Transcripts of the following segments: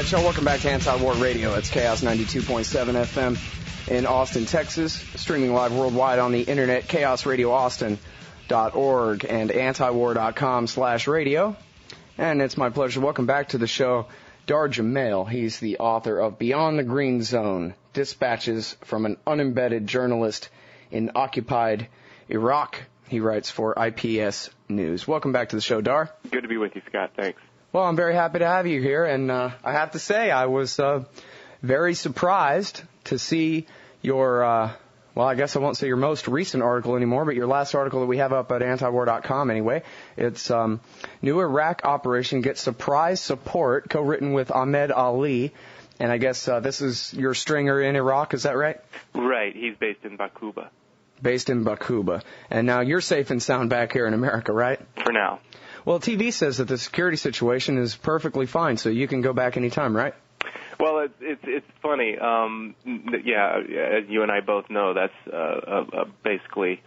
right, y'all, welcome back to Anti-War Radio. It's Chaos 92.7 FM in Austin, Texas. Streaming live worldwide on the internet, chaosradioaustin.org and antiwar.com/radio. And it's my pleasure to welcome back to the show Dahr Jamail. He's the author of Beyond the Green Zone, Dispatches from an Unembedded Journalist in Occupied Iraq. He writes for IPS News. Welcome back to the show, Dahr. Good to be with you, Scott. Thanks. Well, I'm very happy to have you here, and I have to say I was very surprised to see your, well, I guess I won't say your most recent article anymore, but your last article that we have up at antiwar.com anyway. It's New Iraq Operation Gets Surprise Support, co-written with Ahmed Ali, and I guess this is your stringer in Iraq, is that right? Right. He's based in Baquba. Based in Baquba. And now you're safe and sound back here in America, right? For now. Well, TV says that the security situation is perfectly fine, so you can go back anytime, right? Well, it's funny. Yeah, as you and I both know, that's basically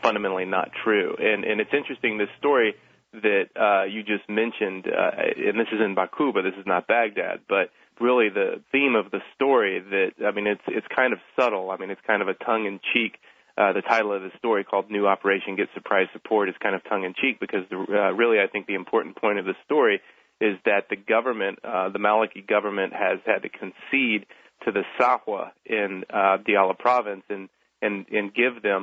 fundamentally not true. And it's interesting, this story that you just mentioned, and this is in Baquba, this is not Baghdad, but really the theme of the story that, I mean, it's kind of subtle. I mean, it's kind of a tongue-in-cheek. The title of the story, called New Operation Get Surprise Support, is kind of tongue-in-cheek because really I think the important point of the story is that the government, the Maliki government, has had to concede to the Sahwa in Diyala province and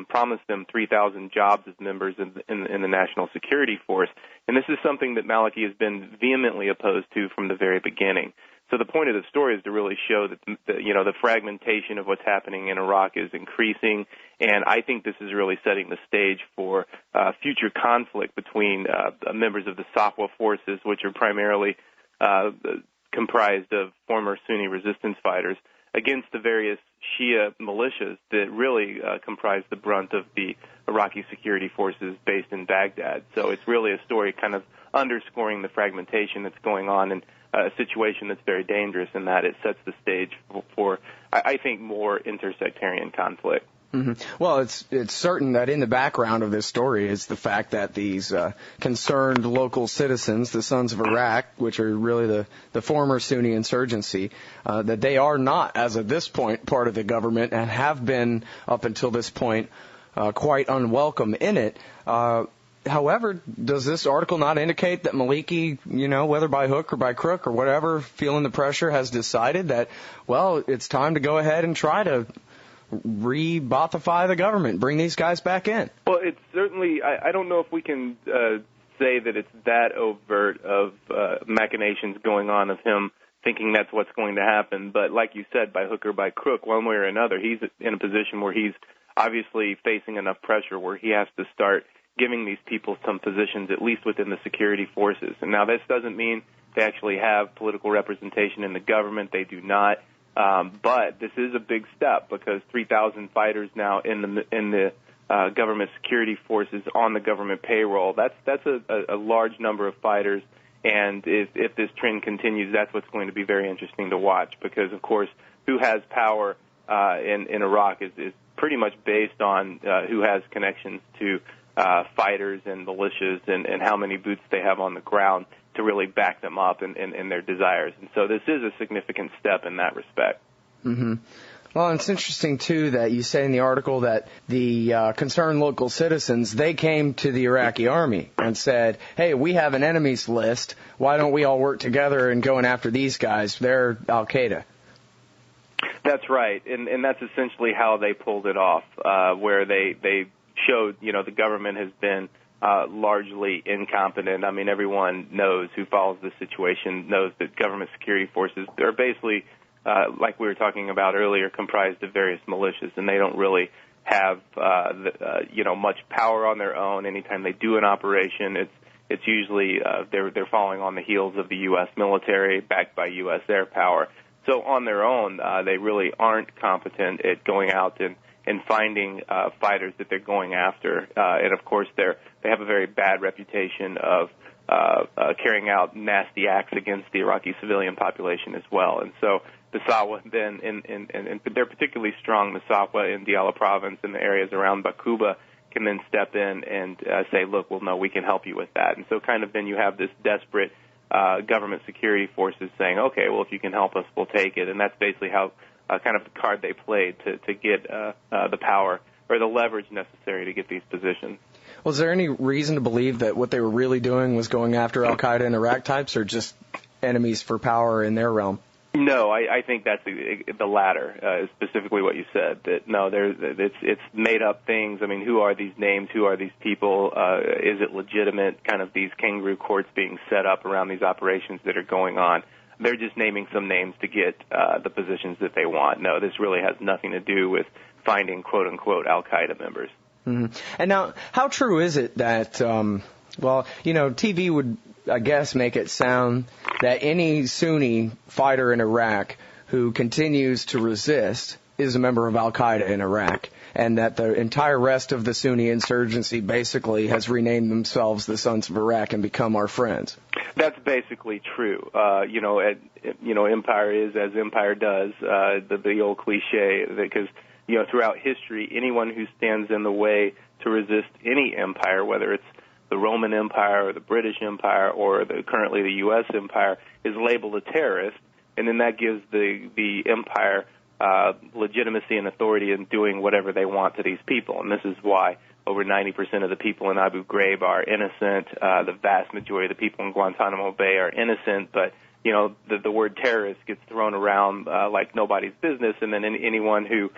promise them 3,000 jobs as members in the National Security Force. And this is something that Maliki has been vehemently opposed to from the very beginning. So the point of the story is to really show that the fragmentation of what's happening in Iraq is increasing, and I think this is really setting the stage for future conflict between members of the Sahwa forces, which are primarily comprised of former Sunni resistance fighters, against the various Shia militias that really comprise the brunt of the Iraqi security forces based in Baghdad. So it's really a story kind of underscoring the fragmentation that's going on and a situation that's very dangerous in that it sets the stage for I think, more intersectarian conflict. Mm-hmm. Well, it's certain that in the background of this story is the fact that these concerned local citizens, the Sons of Iraq, which are really the former Sunni insurgency, that they are not, as of this point, part of the government and have been up until this point quite unwelcome in it. However, does this article not indicate that Maliki, whether by hook or by crook or whatever, feeling the pressure, has decided that, well, it's time to go ahead and try to re-Baathify the government, bring these guys back in? Well, it's certainly, I don't know if we can say that it's that overt of machinations going on of him thinking that's what's going to happen. But like you said, by hook or by crook, one way or another, he's in a position where he's obviously facing enough pressure where he has to start giving these people some positions, at least within the security forces. And now this doesn't mean they actually have political representation in the government. They do not. But this is a big step because 3,000 fighters now in the government security forces on the government payroll. That's a large number of fighters. And if this trend continues, that's what's going to be very interesting to watch because, of course, who has power in Iraq is pretty much based on who has connections to fighters and militias and how many boots they have on the ground to really back them up in their desires. And so this is a significant step in that respect. Mm-hmm. Well, it's interesting, too, that you say in the article that the concerned local citizens, they came to the Iraqi army and said, hey, we have an enemies list. Why don't we all work together in going after these guys? They're al-Qaeda. That's right. And that's essentially how they pulled it off, where they showed, the government has been largely incompetent. I mean, everyone knows who follows the situation, knows that government security forces are basically, like we were talking about earlier, comprised of various militias, and they don't really have, much power on their own. Anytime they do an operation, it's usually they're following on the heels of the U.S. military, backed by U.S. air power. So on their own, they really aren't competent at going out and finding fighters that they're going after. And, of course, they have a very bad reputation of carrying out nasty acts against the Iraqi civilian population as well. And so the Sahwa then, and they're particularly strong, the Sahwa in Diyala province and the areas around Baquba can then step in and say, look, well, no, we can help you with that. And so kind of then you have this desperate government security forces saying, okay, well, if you can help us, we'll take it. And that's basically how kind of the card they played to get the power or the leverage necessary to get these positions. Was there any reason to believe that what they were really doing was going after al-Qaeda and Iraq types, or just enemies for power in their realm? No, I think that's the latter, specifically what you said. That no, it's made up things. I mean, who are these names? Who are these people? Is it legitimate? Kind of these kangaroo courts being set up around these operations that are going on. They're just naming some names to get the positions that they want. No, this really has nothing to do with finding quote unquote al-Qaeda members. Mm-hmm. And now, how true is it that, TV would, I guess, make it sound that any Sunni fighter in Iraq who continues to resist is a member of al-Qaeda in Iraq, and that the entire rest of the Sunni insurgency basically has renamed themselves the Sons of Iraq and become our friends? That's basically true. Empire is as empire does, the old cliche, because throughout history, anyone who stands in the way to resist any empire, whether it's the Roman Empire or the British Empire or currently the U.S. Empire, is labeled a terrorist, and then that gives the empire legitimacy and authority in doing whatever they want to these people. And this is why over 90% of the people in Abu Ghraib are innocent. The vast majority of the people in Guantanamo Bay are innocent, but the word terrorist gets thrown around like nobody's business, and then anyone who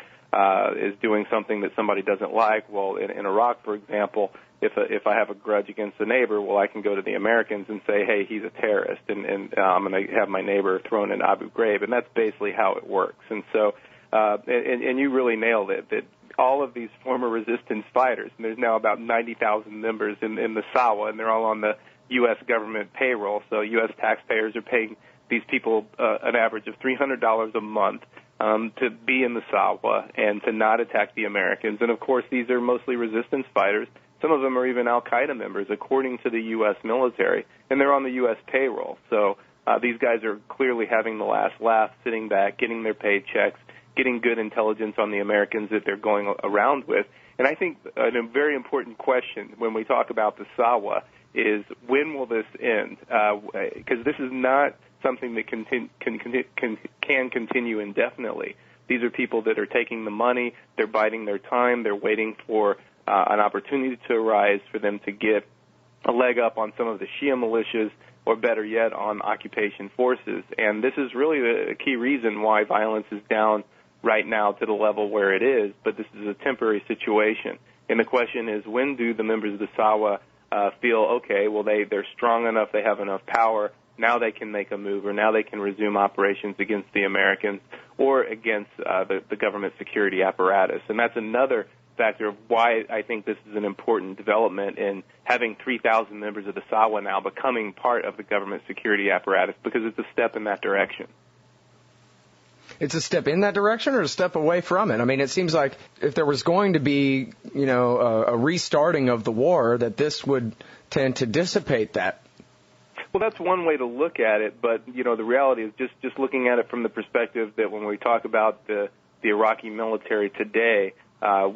is doing something that somebody doesn't like. Well, in Iraq, for example, if I have a grudge against a neighbor, well, I can go to the Americans and say, hey, he's a terrorist, and I'm going to have my neighbor thrown in Abu Ghraib, and that's basically how it works. And so, and you really nailed it, that all of these former resistance fighters, and there's now about 90,000 members in the SAWA, and they're all on the U.S. government payroll, so U.S. taxpayers are paying these people an average of $300 a month to be in the SAWA and to not attack the Americans. And, of course, these are mostly resistance fighters. Some of them are even al-Qaeda members, according to the U.S. military, and they're on the U.S. payroll. So these guys are clearly having the last laugh, sitting back, getting their paychecks, getting good intelligence on the Americans that they're going around with. And I think a very important question when we talk about the SAWA is, when will this end? Because this is not something that can continue indefinitely. These are people that are taking the money, they're biding their time, they're waiting for an opportunity to arise for them to get a leg up on some of the Shia militias, or better yet, on occupation forces. And this is really the key reason why violence is down right now to the level where it is, but this is a temporary situation. And the question is, when do the members of the SAWA feel, okay, well, they're strong enough, they have enough power, now they can make a move, or now they can resume operations against the Americans or against the government security apparatus. And that's another factor of why I think this is an important development in having 3,000 members of the SAWA now becoming part of the government security apparatus, because it's a step in that direction. It's a step in that direction or a step away from it? I mean, it seems like if there was going to be, a restarting of the war, that this would tend to dissipate that. Well, that's one way to look at it, but, the reality is just looking at it from the perspective that when we talk about the Iraqi military today,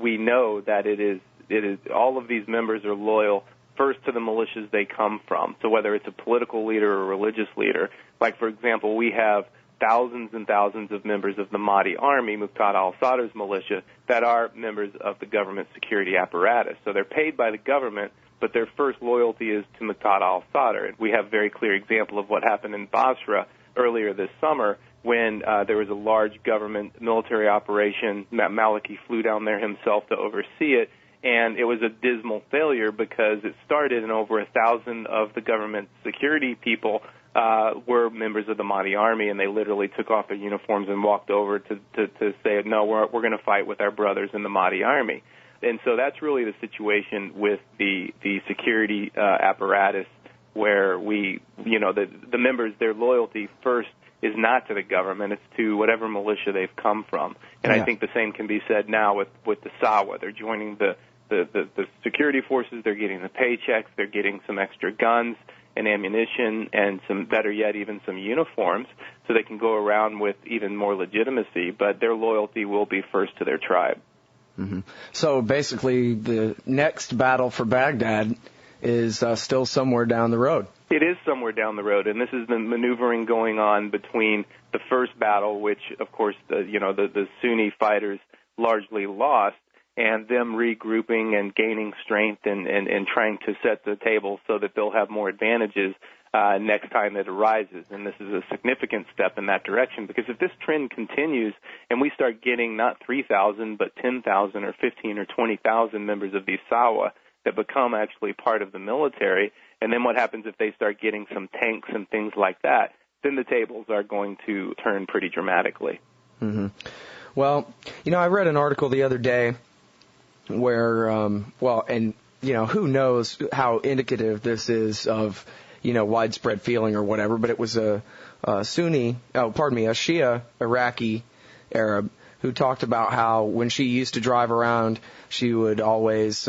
we know that it is all of these members are loyal first to the militias they come from. So whether it's a political leader or a religious leader, like, for example, we have thousands and thousands of members of the Mahdi army, Muqtada al-Sadr's militia, that are members of the government security apparatus. So they're paid by the government, but their first loyalty is to Muqtada al-Sadr. We have a very clear example of what happened in Basra earlier this summer when there was a large government military operation. Maliki flew down there himself to oversee it, and it was a dismal failure because it started and over 1,000 of the government security people were members of the Mahdi army, and they literally took off their uniforms and walked over to say, no, we're going to fight with our brothers in the Mahdi army. And so that's really the situation with the security apparatus, where the members, their loyalty first is not to the government, it's to whatever militia they've come from. And I think the same can be said now with the SAWA. They're joining the security forces, they're getting the paychecks, they're getting some extra guns and ammunition, and some, better yet, even some uniforms, so they can go around with even more legitimacy, but their loyalty will be first to their tribe. Mm-hmm. So basically the next battle for Baghdad is still somewhere down the road. It is somewhere down the road, and this is the maneuvering going on between the first battle, which, of course, the Sunni fighters largely lost, and them regrouping and gaining strength and trying to set the table so that they'll have more advantages next time it arises. And this is a significant step in that direction, because if this trend continues and we start getting not 3,000 but 10,000 or 15 or 20,000 members of these Sawa that become actually part of the military, and then what happens if they start getting some tanks and things like that, then the tables are going to turn pretty dramatically. Mm-hmm. Well, I read an article the other day where, who knows how indicative this is of, widespread feeling or whatever, but it was a Shia Iraqi Arab who talked about how when she used to drive around, she would always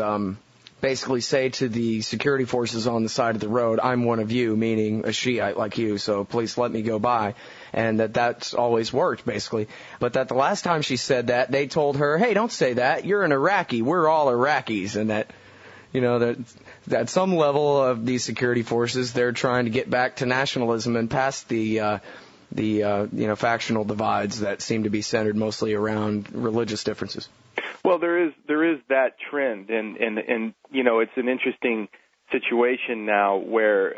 basically say to the security forces on the side of the road, "I'm one of you," meaning a Shiite like you, so please let me go by. And that's always worked, basically. But that the last time she said that, they told her, "Hey, don't say that. You're an Iraqi. We're all Iraqis." And that, that at some level of these security forces, they're trying to get back to nationalism and past the factional divides that seem to be centered mostly around religious differences. Well, there is that trend, and it's an interesting situation now where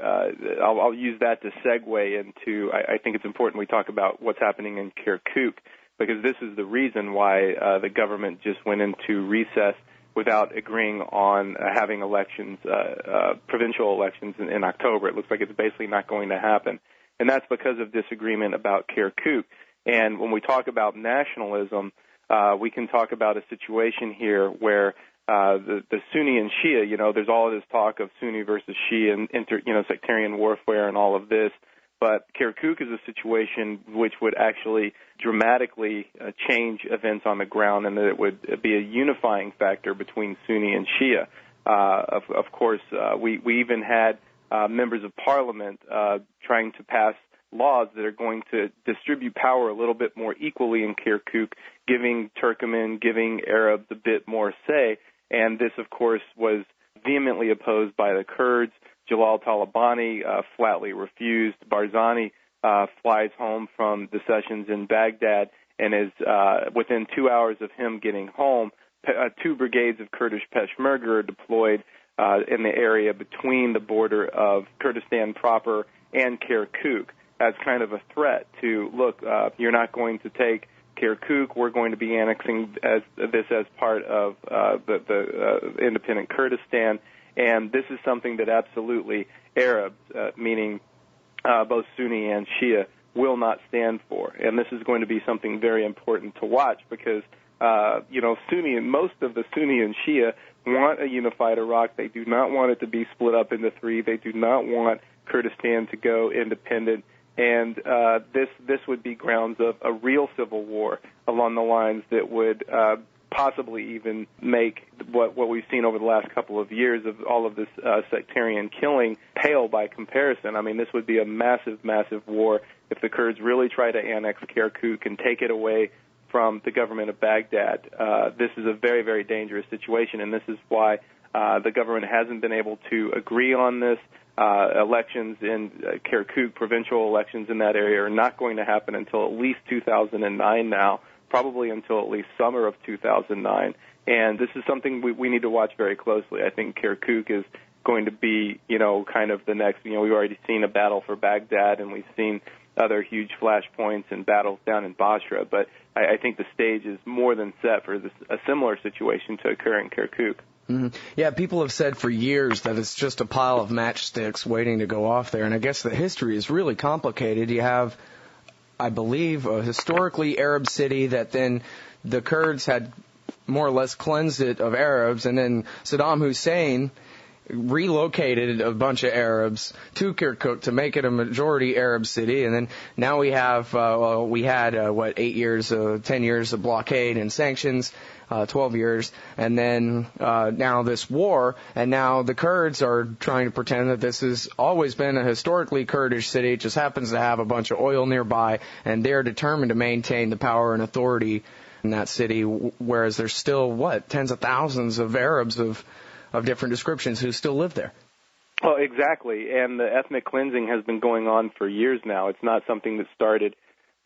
I'll use that to segue into. I think it's important we talk about what's happening in Kirkuk, because this is the reason why the government just went into recess without agreeing on having elections, provincial elections in October. It looks like it's basically not going to happen, and that's because of disagreement about Kirkuk. And when we talk about nationalism, we can talk about a situation here where the Sunni and Shia, there's all of this talk of Sunni versus Shia and sectarian warfare and all of this. But Kirkuk is a situation which would actually dramatically change events on the ground, and that it would be a unifying factor between Sunni and Shia. Of course, we even had members of parliament trying to pass laws that are going to distribute power a little bit more equally in Kirkuk, giving Turkmen, giving Arabs a bit more say. And this, of course, was vehemently opposed by the Kurds. Jalal Talabani flatly refused. Barzani flies home from the sessions in Baghdad and is within 2 hours of him getting home, 2 brigades of Kurdish Peshmerga are deployed in the area between the border of Kurdistan proper and Kirkuk as kind of a threat to, look, you're not going to take Kirkuk, we're going to be annexing this as part of the independent Kurdistan. And this is something that absolutely Arabs, meaning both Sunni and Shia, will not stand for. And this is going to be something very important to watch because, Sunni and most of the Sunni and Shia want a unified Iraq. They do not want it to be split up into 3. They do not want Kurdistan to go independent. And this would be grounds of a real civil war along the lines that would possibly even make what we've seen over the last couple of years of all of this sectarian killing pale by comparison. I mean, this would be a massive, massive war if the Kurds really try to annex Kirkuk and take it away from the government of Baghdad. This is a very, very dangerous situation, and this is why the government hasn't been able to agree on this. Elections in Kirkuk, provincial elections in that area, are not going to happen until at least 2009 now, probably until at least summer of 2009. And this is something we need to watch very closely. I think Kirkuk is going to be, kind of the next, we've already seen a battle for Baghdad, and we've seen other huge flashpoints and battles down in Basra. But I think the stage is more than set for a similar situation to occur in Kirkuk. Mm-hmm. Yeah, people have said for years that it's just a pile of matchsticks waiting to go off there, and I guess the history is really complicated. You have, I believe, a historically Arab city that then the Kurds had more or less cleansed it of Arabs, and then Saddam Hussein relocated a bunch of Arabs to Kirkuk to make it a majority Arab city, and then now we have, 10 years of blockade and sanctions, 12 years, and then now this war, and now the Kurds are trying to pretend that this has always been a historically Kurdish city. It just happens to have a bunch of oil nearby, and they're determined to maintain the power and authority in that city, whereas there's still, tens of thousands of Arabs of different descriptions who still live there. Well, exactly, and the ethnic cleansing has been going on for years now. It's not something that started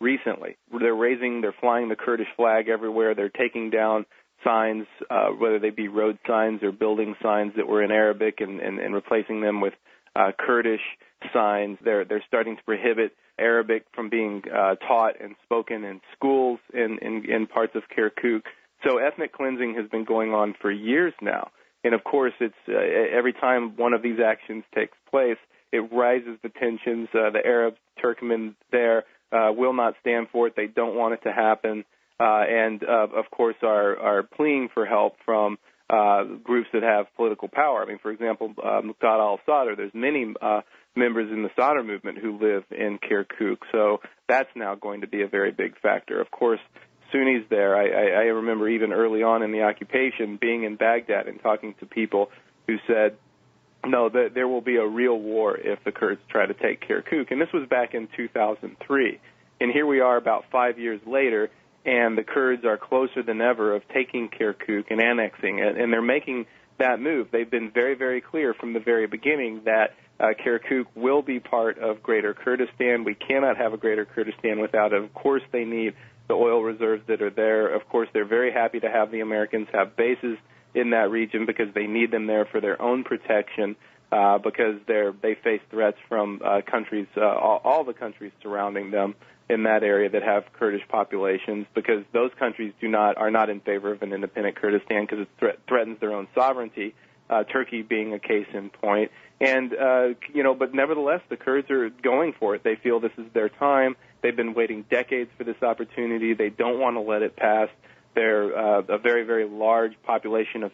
recently. They're flying the Kurdish flag everywhere. They're taking down signs, whether they be road signs or building signs that were in Arabic, and replacing them with Kurdish signs. They're starting to prohibit Arabic from being taught and spoken in schools in parts of Kirkuk. So ethnic cleansing has been going on for years now. And, of course, it's every time one of these actions takes place, it rises the tensions. The Arabs, Turkmen there will not stand for it. They don't want it to happen. And, of course, are pleading for help from groups that have political power. I mean, for example, Muqtada al-Sadr, there's many members in the Sadr movement who live in Kirkuk. So that's now going to be a very big factor. Of course, Sunnis there. I remember even early on in the occupation being in Baghdad and talking to people who said, no, there will be a real war if the Kurds try to take Kirkuk. And this was back in 2003. And here we are about 5 years later, and the Kurds are closer than ever of taking Kirkuk and annexing it. And they're making that move. They've been very, very clear from the very beginning that Kirkuk will be part of Greater Kurdistan. We cannot have a Greater Kurdistan without it. Of course, they need the oil reserves that are there. Of course, they're very happy to have the Americans have bases in that region because they need them there for their own protection, because they face threats from countries, all the countries surrounding them in that area that have Kurdish populations, because those countries are not in favor of an independent Kurdistan because it threatens their own sovereignty. Turkey being a case in point, and but nevertheless, the Kurds are going for it. They feel this is their time. They've been waiting decades for this opportunity. They don't want to let it pass. They're a very, very large population of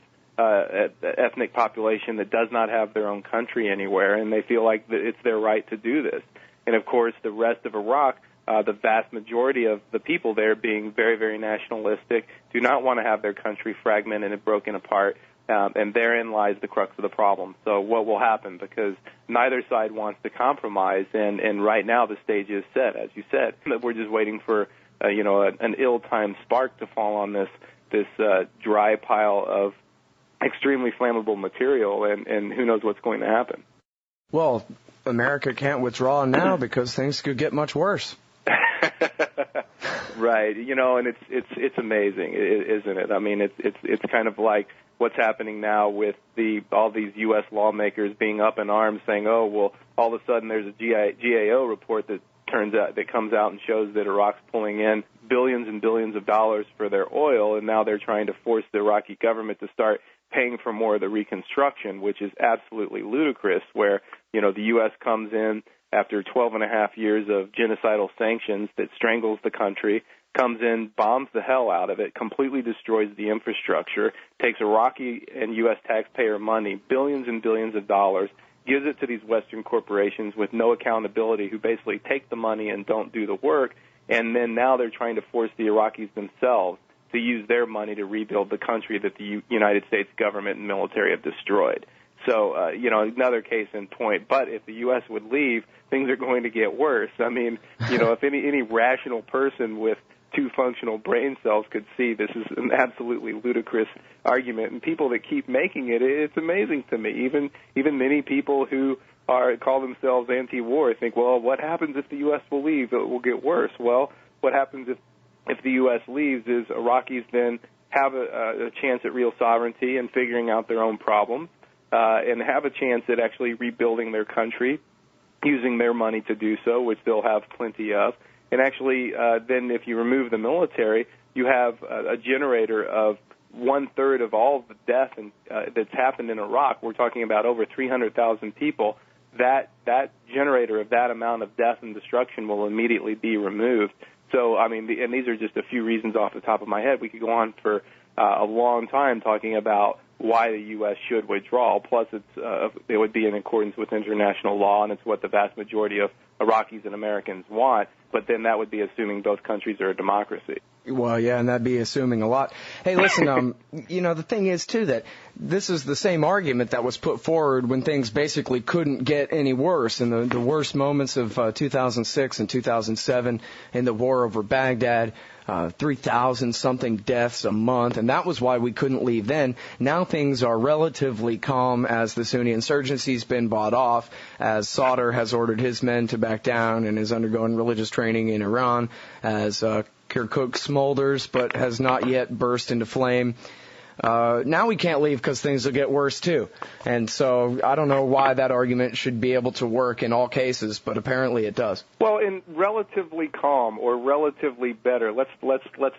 ethnic population that does not have their own country anywhere, and they feel like it's their right to do this. And of course, the rest of Iraq, the vast majority of the people there being very, very nationalistic, do not want to have their country fragmented and broken apart. And therein lies the crux of the problem. So what will happen? Because neither side wants to compromise, and right now the stage is set, as you said. We're just waiting for an ill-timed spark to fall on this dry pile of extremely flammable material, and who knows what's going to happen. Well, America can't withdraw now because things could get much worse. Right, and it's amazing, isn't it? I mean, it's kind of like what's happening now with all these U.S. lawmakers being up in arms, saying, "Oh, well, all of a sudden there's a GAO report that comes out and shows that Iraq's pulling in billions and billions of dollars for their oil, and now they're trying to force the Iraqi government to start paying for more of the reconstruction, which is absolutely ludicrous. Where the U.S. comes in after 12 and a half years of genocidal sanctions that strangles the country, comes in, bombs the hell out of it, completely destroys the infrastructure, takes Iraqi and U.S. taxpayer money, billions and billions of dollars, gives it to these Western corporations with no accountability, who basically take the money and don't do the work, and then now they're trying to force the Iraqis themselves to use their money to rebuild the country that the United States government and military have destroyed. So, another case in point. But if the U.S. would leave, things are going to get worse. I mean, if any rational person with two functional brain cells could see this is an absolutely ludicrous argument, and people that keep making it, it's amazing to me. Even many people who call themselves anti-war think, well, what happens if the U.S. will leave? It will get worse. Well, what happens if the U.S. leaves is Iraqis then have a chance at real sovereignty and figuring out their own problems, and have a chance at actually rebuilding their country, using their money to do so, which they'll have plenty of. And actually, then if you remove the military, you have a generator of one-third of all the death that's happened in Iraq. We're talking about over 300,000 people. That generator of that amount of death and destruction will immediately be removed. So, I mean, and these are just a few reasons off the top of my head. We could go on for a long time talking about why the U.S. should withdraw. Plus, it would be in accordance with international law, and it's what the vast majority of Iraqis and Americans want. But then that would be assuming both countries are a democracy. Well, yeah, and that'd be assuming a lot. Hey, listen, the thing is, too, that this is the same argument that was put forward when things basically couldn't get any worse. In the worst moments of 2006 and 2007 in the war over Baghdad, 3,000-something deaths a month, and that was why we couldn't leave then. Now things are relatively calm as the Sunni insurgency's been bought off, as Sadr has ordered his men to back down and is undergoing religious training in Iran, as Kirkuk smolders but has not yet burst into flame. Now we can't leave because things will get worse too. And so I don't know why that argument should be able to work in all cases, but apparently it does. Well, in relatively calm or relatively better, let's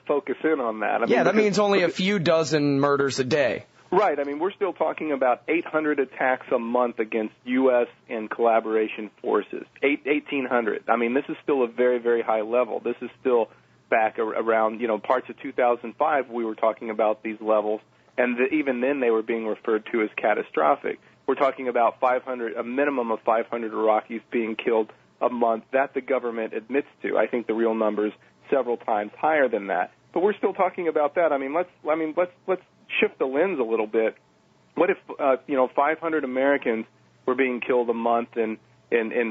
focus in on that. That means only a few dozen murders a day. Right. I mean, we're still talking about 800 attacks a month against U.S. and collaboration forces. 1,800. I mean, this is still a very, very high level. This is still back around, parts of 2005, we were talking about these levels, and even then they were being referred to as catastrophic. We're talking about a minimum of 500 Iraqis being killed a month. That the government admits to. I think the real number's several times higher than that. But we're still talking about that. Let's shift the lens a little bit. What if 500 Americans were being killed a month in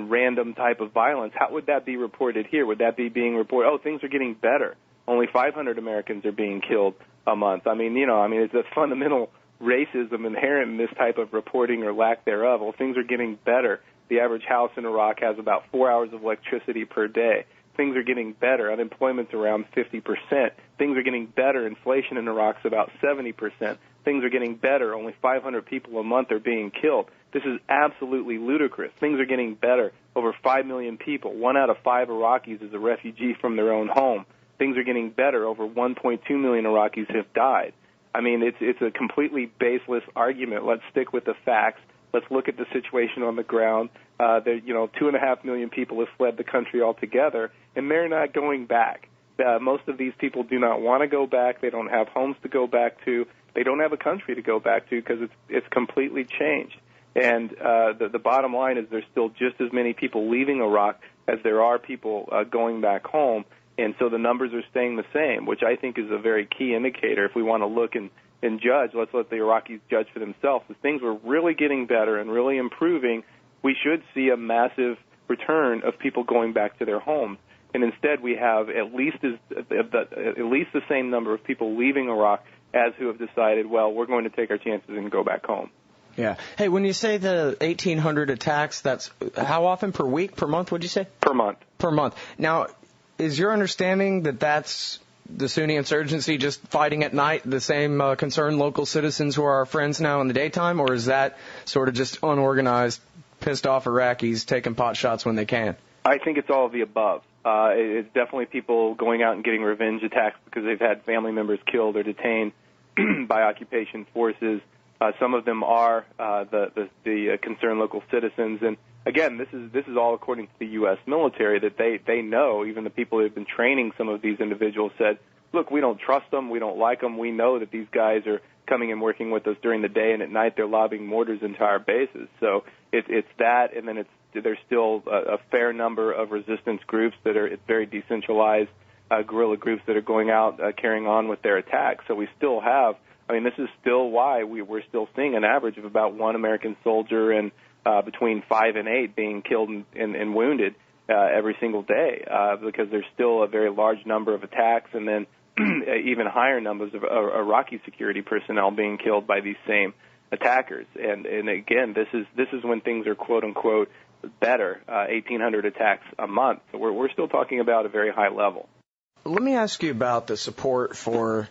random type of violence? How would that be reported here? Would that be being reported, things are getting better, only 500 Americans are being killed a month? It's a fundamental racism inherent in this type of reporting or lack thereof. Well, things are getting better. The average house in Iraq has about 4 hours of electricity per day. Things are getting better. Unemployment's around 50%. Things are getting better. Inflation in Iraq's about 70%. Things are getting better. Only 500 people a month are being killed. This is absolutely ludicrous. Things are getting better. Over 5 million people. 1 out of 5 Iraqis is a refugee from their own home. Things are getting better. Over 1.2 million Iraqis have died. It's a completely baseless argument. Let's stick with the facts. Let's look at the situation on the ground. 2.5 million people have fled the country altogether, and they're not going back. Most of these people do not want to go back. They don't have homes to go back to. They don't have a country to go back to because it's completely changed. And the bottom line is there's still just as many people leaving Iraq as there are people going back home, and so the numbers are staying the same, which I think is a very key indicator. If we want to look and judge, let's let the Iraqis judge for themselves. If things were really getting better and really improving, we should see a massive return of people going back to their homes. And instead we have at least the same number of people leaving Iraq as who have decided, well, we're going to take our chances and go back home. Yeah. Hey, when you say the 1,800 attacks, that's how often per week, per month, would you say? Per month. Per month. Now, is your understanding that that's the Sunni insurgency just fighting at night, the same concerned local citizens who are our friends now in the daytime, or is that sort of just unorganized, pissed off Iraqis taking pot shots when they can? I think it's all of the above. It's definitely people going out and getting revenge attacks because they've had family members killed or detained by occupation forces. Some of them are the concerned local citizens, and again, this is all according to the U.S. military that they know. Even the people who have been training some of these individuals said, "Look, we don't trust them, we don't like them. We know that these guys are coming and working with us during the day, and at night they're lobbing mortars into our bases." So it's that, and then there's still a fair number of resistance groups it's very decentralized guerrilla groups that are going out carrying on with their attacks. So we still have. This is still why we're still seeing an average of about 1 American soldier and between 5 and 8 being killed and wounded every single day because there's still a very large number of attacks and then even higher numbers of Iraqi security personnel being killed by these same attackers. And again, this is when things are quote unquote better, 1,800 attacks a month. So we're still talking about a very high level. Let me ask you about the support for,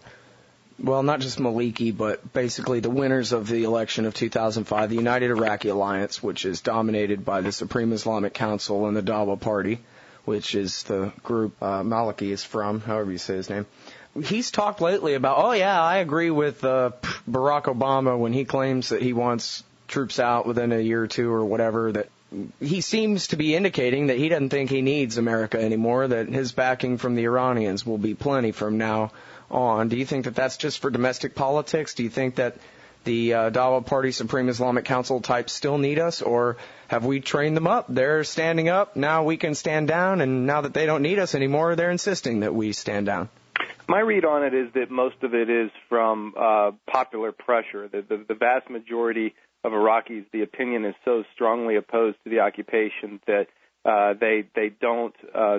well, not just Maliki, but basically the winners of the election of 2005, the United Iraqi Alliance, which is dominated by the Supreme Islamic Council and the Dawa Party, which is the group Maliki is from, however you say his name. He's talked lately about, I agree with Barack Obama when he claims that he wants troops out within a year or two or whatever, that he seems to be indicating that he doesn't think he needs America anymore, that his backing from the Iranians will be plenty from now on. Do you think that that's just for domestic politics? Do you think that the Dawa Party, Supreme Islamic Council types still need us, or have we trained them up? They're standing up, now we can stand down, and now that they don't need us anymore, they're insisting that we stand down. My read on it is that most of it is from popular pressure. The vast majority of Iraqis, the opinion is so strongly opposed to the occupation that they don't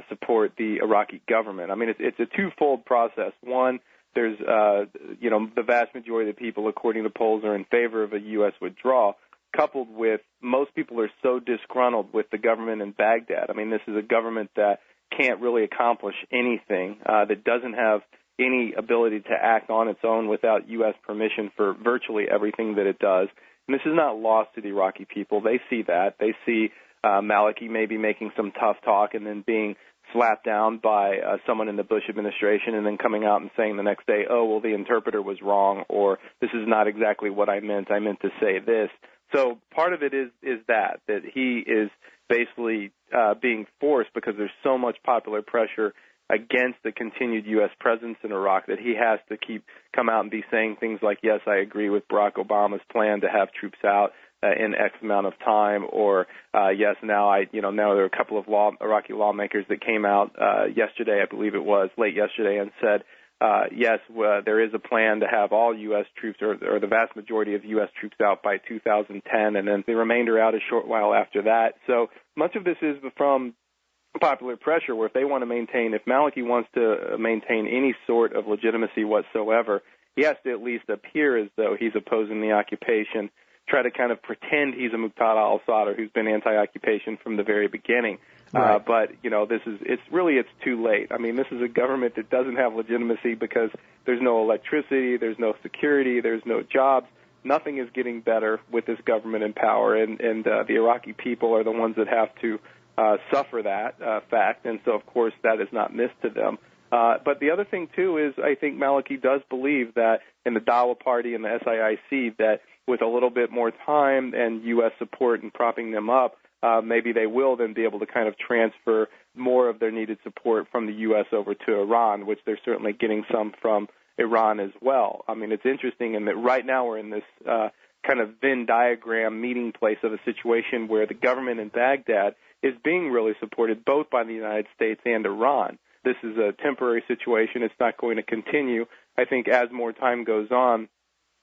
support the Iraqi government. I mean, it's a twofold process. One, there's the vast majority of the people, according to polls, are in favor of a U.S. withdrawal, coupled with most people are so disgruntled with the government in Baghdad. I mean, this is a government that can't really accomplish anything, that doesn't have any ability to act on its own without U.S. permission for virtually everything that it does. And this is not lost to the Iraqi people. They see that. They see Maliki maybe making some tough talk and then being slapped down by someone in the Bush administration and then coming out and saying the next day, oh, well, the interpreter was wrong, or this is not exactly what I meant to say this. So part of it is that he is basically being forced, because there's so much popular pressure against the continued U.S. presence in Iraq, that he has to come out and be saying things like, yes, I agree with Barack Obama's plan to have troops out in X amount of time, or yes, now there are a couple of Iraqi lawmakers that came out yesterday, I believe it was, late yesterday, and said, yes, there is a plan to have all U.S. troops, or the vast majority of U.S. troops out by 2010, and then the remainder out a short while after that. So much of this is from popular pressure, where if Maliki wants to maintain any sort of legitimacy whatsoever, he has to at least appear as though he's opposing the occupation, try to kind of pretend he's a Muqtada al-Sadr who's been anti-occupation from the very beginning. Right. But it's too late. I mean, this is a government that doesn't have legitimacy because there's no electricity, there's no security, there's no jobs. Nothing is getting better with this government in power, and the Iraqi people are the ones that have to suffer that fact, and so, of course, that is not missed to them. But the other thing, too, is I think Maliki does believe that in the Dawa party and the SIIC, that with a little bit more time and U.S. support and propping them up, maybe they will then be able to kind of transfer more of their needed support from the U.S. over to Iran, which they're certainly getting some from Iran as well. I mean, it's interesting in that right now we're in this kind of Venn diagram meeting place of a situation where the government in Baghdad is being really supported both by the United States and Iran. This is a temporary situation. It's not going to continue. I think as more time goes on,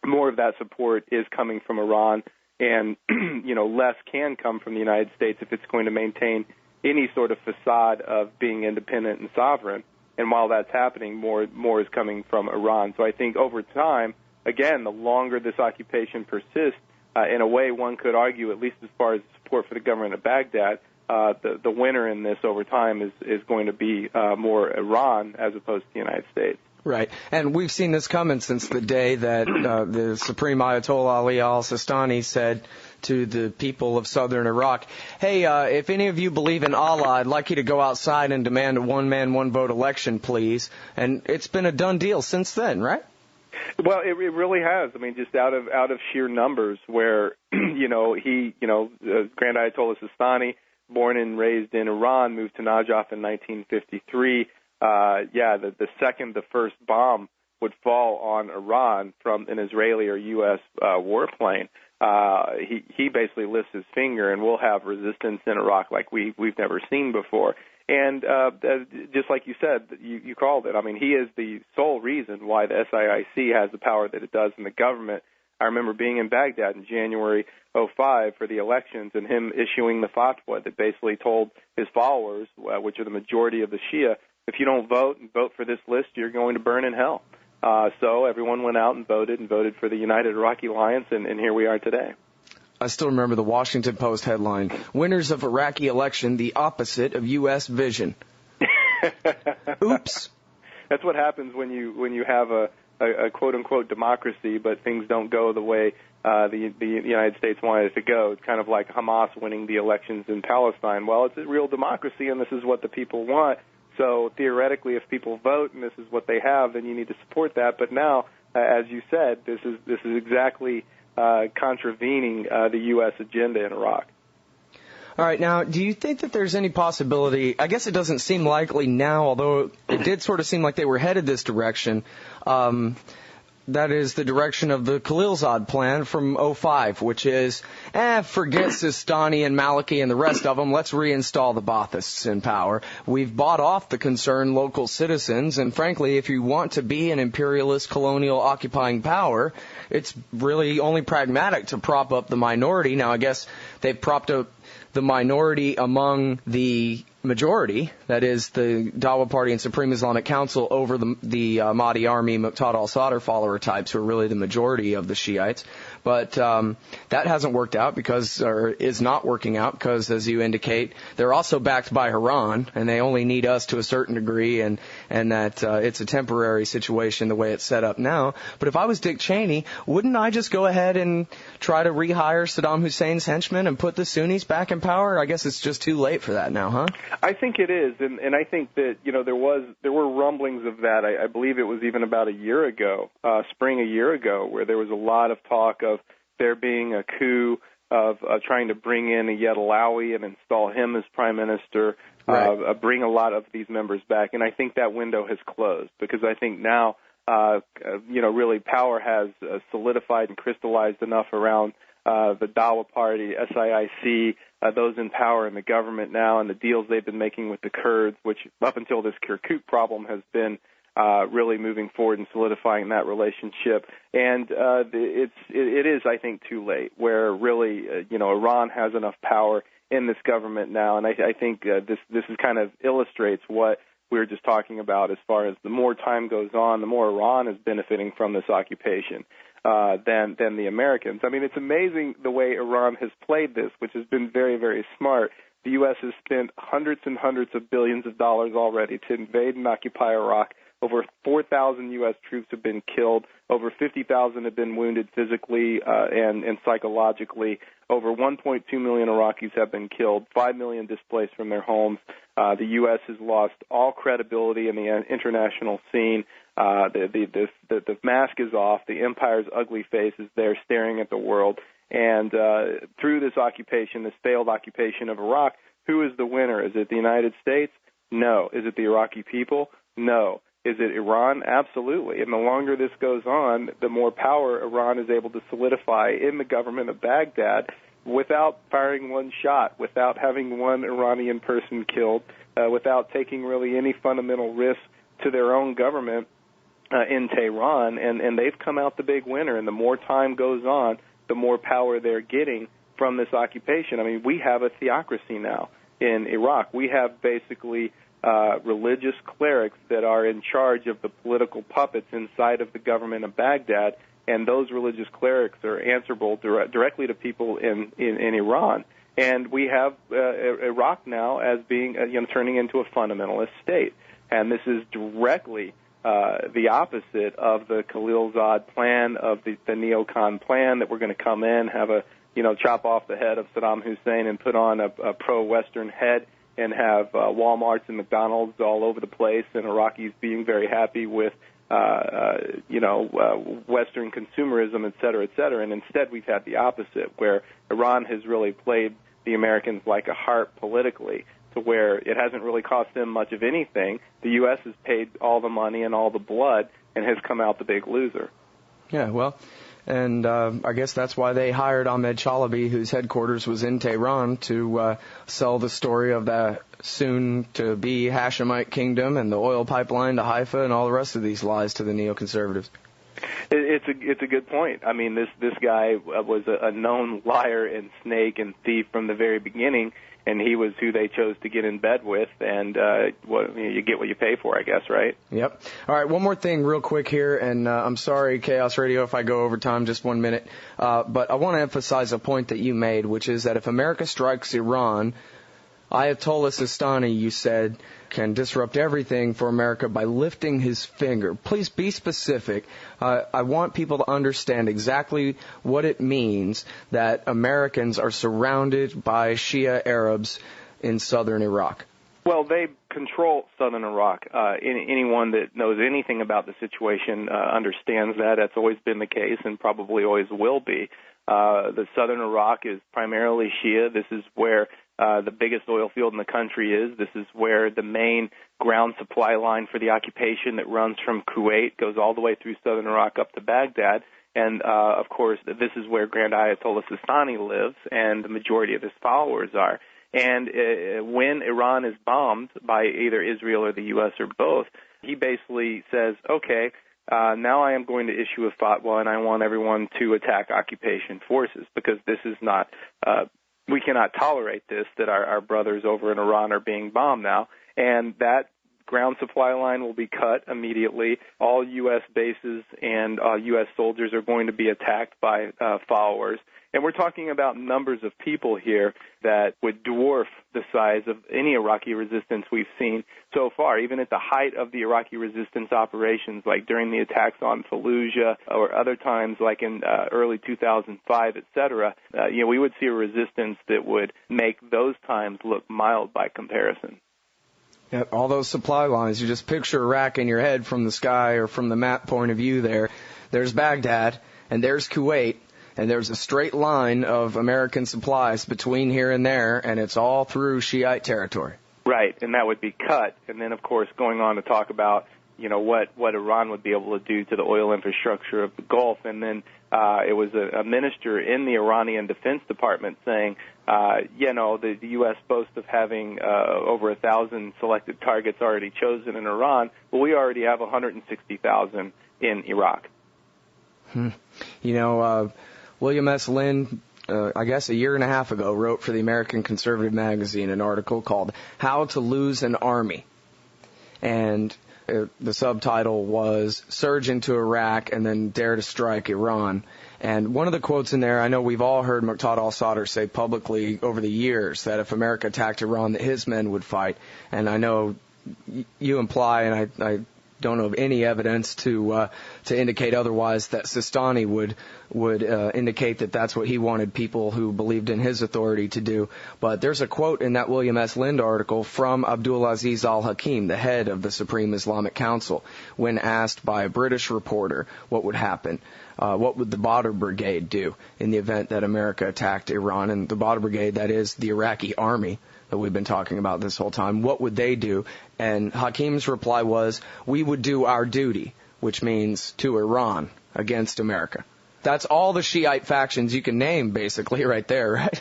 more of that support is coming from Iran, and less can come from the United States if it's going to maintain any sort of facade of being independent and sovereign. And while that's happening, more is coming from Iran. So I think over time, again, the longer this occupation persists, in a way one could argue, at least as far as support for the government of Baghdad, the winner in this over time is going to be more Iran as opposed to the United States. Right. And we've seen this coming since the day that the Supreme Ayatollah Ali al-Sistani said to the people of southern Iraq, hey, if any of you believe in Allah, I'd like you to go outside and demand a one-man, one-vote election, please. And it's been a done deal since then, right? Well, it really has. I mean, just out of sheer numbers, where, Grand Ayatollah Sistani, born and raised in Iran, moved to Najaf in 1953. The second the first bomb would fall on Iran from an Israeli or U.S. warplane, he basically lifts his finger, and we'll have resistance in Iraq like we've never seen before. And just like you said, you called it. I mean, he is the sole reason why the SIIC has the power that it does in the government. I remember being in Baghdad in January 2005 for the elections, and him issuing the fatwa that basically told his followers, which are the majority of the Shia, if you don't vote for this list, you're going to burn in hell. So everyone went out and voted for the United Iraqi Alliance, and here we are today. I still remember the Washington Post headline, "Winners of Iraqi election, the opposite of U.S. vision." Oops. That's what happens when you have a quote-unquote democracy, but things don't go the way the United States wanted it to go. It's kind of like Hamas winning the elections in Palestine. Well, it's a real democracy, and this is what the people want. So theoretically, if people vote and this is what they have, then you need to support that. But now, as you said, this is exactly contravening the U.S. agenda in Iraq. All right. Now, do you think that there's any possibility, I guess it doesn't seem likely now, although it did sort of seem like they were headed this direction, That is the direction of the Khalilzad plan from '05, which is, forget Sistani and Maliki and the rest of them. Let's reinstall the Baathists in power. We've bought off the concerned local citizens, and frankly, if you want to be an imperialist colonial occupying power, it's really only pragmatic to prop up the minority. Now, I guess they've propped up the minority among the majority, that is the Dawa Party and Supreme Islamic Council, over the Mahdi Army, Muqtada al-Sadr follower types, who are really the majority of the Shiites. But that hasn't worked out or is not working out because, as you indicate, they're also backed by Iran, and they only need us to a certain degree, and that it's a temporary situation the way it's set up now. But if I was Dick Cheney, wouldn't I just go ahead and try to rehire Saddam Hussein's henchmen and put the Sunnis back in power? I guess it's just too late for that now, huh? I think it is, and I think that there were rumblings of that. I believe it was even about a year ago, spring a year ago, where there was a lot of talk of there being a coup of trying to bring in Ayatollah Alawi and install him as prime minister, right. Bring a lot of these members back, and I think that window has closed because I think now really power has solidified and crystallized enough around the Dawa Party, SIIC, those in power in the government now, and the deals they've been making with the Kurds, which up until this Kirkuk problem has been really moving forward and solidifying that relationship. And it is, I think, too late, where really, Iran has enough power in this government now, and I think this is kind of illustrates what we were just talking about as far as the more time goes on, the more Iran is benefiting from this occupation than the Americans. I mean, it's amazing the way Iran has played this, which has been very, very smart. The U.S. has spent hundreds and hundreds of billions of dollars already to invade and occupy Iraq. Over 4,000 U.S. troops have been killed. Over 50,000 have been wounded physically and psychologically. Over 1.2 million Iraqis have been killed. 5 million displaced from their homes. The U.S. has lost all credibility in the international scene. The mask is off. The empire's ugly face is there staring at the world. And through this occupation, this failed occupation of Iraq, who is the winner? Is it the United States? No. Is it the Iraqi people? No. Is it Iran? Absolutely. And the longer this goes on, the more power Iran is able to solidify in the government of Baghdad without firing one shot, without having one Iranian person killed, without taking really any fundamental risk to their own government in Tehran. And they've come out the big winner. And the more time goes on, the more power they're getting from this occupation. I mean, we have a theocracy now in Iraq. We have basically religious clerics that are in charge of the political puppets inside of the government of Baghdad, and those religious clerics are answerable directly to people in Iran. And we have Iraq now as being turning into a fundamentalist state, and this is directly the opposite of the Khalilzad plan, of the neocon plan that we're going to come in, have a chop off the head of Saddam Hussein and put on a pro-Western head, and have Walmarts and McDonald's all over the place, and Iraqis being very happy with, Western consumerism, et cetera, et cetera. And instead, we've had the opposite, where Iran has really played the Americans like a harp politically, to where it hasn't really cost them much of anything. The U.S. has paid all the money and all the blood and has come out the big loser. Yeah, well, and I guess that's why they hired Ahmed Chalabi, whose headquarters was in Tehran, to sell the story of the soon-to-be Hashemite kingdom and the oil pipeline to Haifa and all the rest of these lies to the neoconservatives. It's a good point. I mean, this guy was a known liar and snake and thief from the very beginning, and he was who they chose to get in bed with, and you get what you pay for, I guess, right? Yep. All right, one more thing real quick here, and I'm sorry, Chaos Radio, if I go over time just 1 minute, but I want to emphasize a point that you made, which is that if America strikes Iran, Ayatollah Sistani, you said, can disrupt everything for America by lifting his finger. Please be specific. I want people to understand exactly what it means that Americans are surrounded by Shia Arabs in southern Iraq. Well, they control southern Iraq. Anyone that knows anything about the situation understands that. That's always been the case and probably always will be. The southern Iraq is primarily Shia. This is where the biggest oil field in the country is. This is where the main ground supply line for the occupation that runs from Kuwait goes all the way through southern Iraq up to Baghdad. And, of course, this is where Grand Ayatollah Sistani lives, and the majority of his followers are. And when Iran is bombed by either Israel or the U.S. or both, he basically says, okay, now I am going to issue a fatwa, and I want everyone to attack occupation forces, because this is not we cannot tolerate this, that our brothers over in Iran are being bombed now. And that ground supply line will be cut immediately. All U.S. bases and U.S. soldiers are going to be attacked by followers. And we're talking about numbers of people here that would dwarf the size of any Iraqi resistance we've seen so far. Even at the height of the Iraqi resistance operations, like during the attacks on Fallujah or other times like in early 2005, et cetera, we would see a resistance that would make those times look mild by comparison. Yeah, all those supply lines, you just picture Iraq in your head from the sky or from the map point of view there. There's Baghdad, and there's Kuwait, and there's a straight line of American supplies between here and there, and it's all through Shiite territory. Right, and that would be cut. And then, of course, going on to talk about, what Iran would be able to do to the oil infrastructure of the Gulf. And then it was a minister in the Iranian Defense Department saying, the U.S. boasts of having over 1,000 selected targets already chosen in Iran. Well, we already have 160,000 in Iraq. William S. Lind, I guess a year and a half ago, wrote for the American Conservative magazine an article called How to Lose an Army. And the subtitle was Surge into Iraq and then Dare to Strike Iran. And one of the quotes in there, I know we've all heard Muqtada al-Sadr say publicly over the years that if America attacked Iran, that his men would fight. And I know you imply, and I don't know of any evidence to indicate otherwise, that Sistani would indicate that that's what he wanted people who believed in his authority to do. But there's a quote in that William S. Lind article from Abdulaziz al-Hakim, the head of the Supreme Islamic Council, when asked by a British reporter what would happen. What would the Badr Brigade do in the event that America attacked Iran? And the Badr Brigade, that is the Iraqi army that we've been talking about this whole time, what would they do? And Hakim's reply was, we would do our duty, which means to Iran against America. That's all the Shiite factions you can name, basically, right there, right?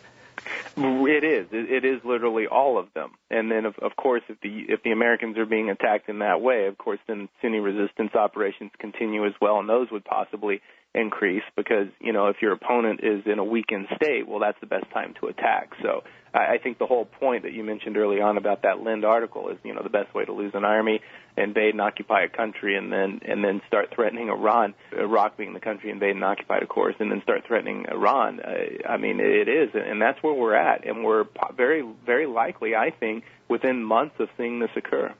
It is. It is literally all of them. And then, of course, if the Americans are being attacked in that way, of course, then Sunni resistance operations continue as well, and those would possibly increase because, if your opponent is in a weakened state, well, that's the best time to attack. So I think the whole point that you mentioned early on about that Lind article is, the best way to lose an army, invade and occupy a country, and then start threatening Iran, Iraq being the country invaded and occupied, of course, and then start threatening Iran. It is, and that's where we're at, and we're very, very likely, I think, within months of seeing this occur.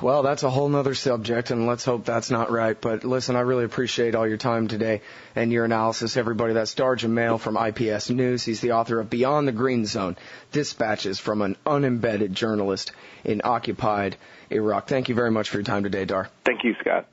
Well, that's a whole nother subject, and let's hope that's not right. But listen, I really appreciate all your time today and your analysis, everybody. That's Dahr Jamail from IPS News. He's the author of Beyond the Green Zone, Dispatches from an Unembedded Journalist in Occupied Iraq. Thank you very much for your time today, Dahr. Thank you, Scott.